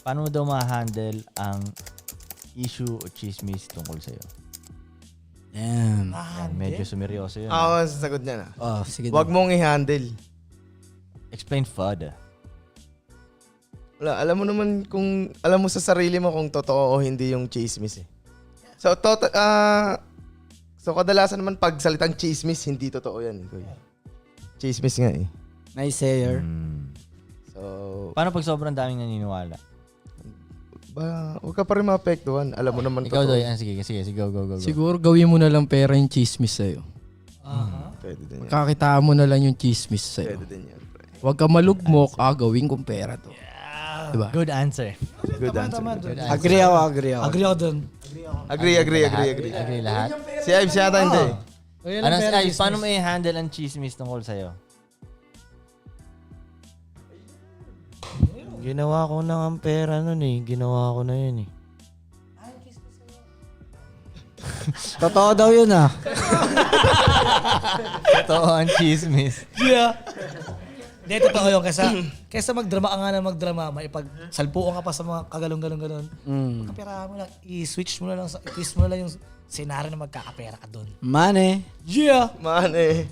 paano mo daw ma-handle ang issue o chismis tungkol sa'yo? Damn. Yan, medyo sumeryoso yun. Ako, sasagot niya na. Oh, sige. Huwag mong i-handle. Explain further. Wala, alam mo sa sarili mo kung totoo o hindi yung chismis eh. So, kadalasan naman pag salitang chismis, hindi totoo yan. Kuya. Chismis nga eh. Nice sayer. So, Paano pag sobrang daming naniniwala? huwag ka pa rin maapektuhan. Alam mo naman Ikaw, totoo. Doy. Sige, go. Siguro gawin mo na lang pera yung chismis sa'yo. Pwede din yan. Kakitaan mo na lang yung chismis sa'yo. Pwede din yan. Pre. Huwag ka malugmok, gawin kong pera to. Diba? Good answer. Good answer. Agree ako. Agree ako dun. Agree. Agree lahat. Si Ives yata hindi. Ano ay, paano mo i-handle ang chismis tungkol sa'yo? Ginawa ko na ang pera nun eh. Ginawa ko na yun eh. Totoo daw yun ah. Totoo ang chismis. Yeah. Hindi, totoo yun. Kesa magdrama ka nga na magdrama, maipagsalpuan ka pa sa mga kagalong-galong-galon. Kapera mo lang, i-switch mo na lang, i-twist mo na lang yung senaryo na magkakapera ka doon. Money. Yeah! Man eh.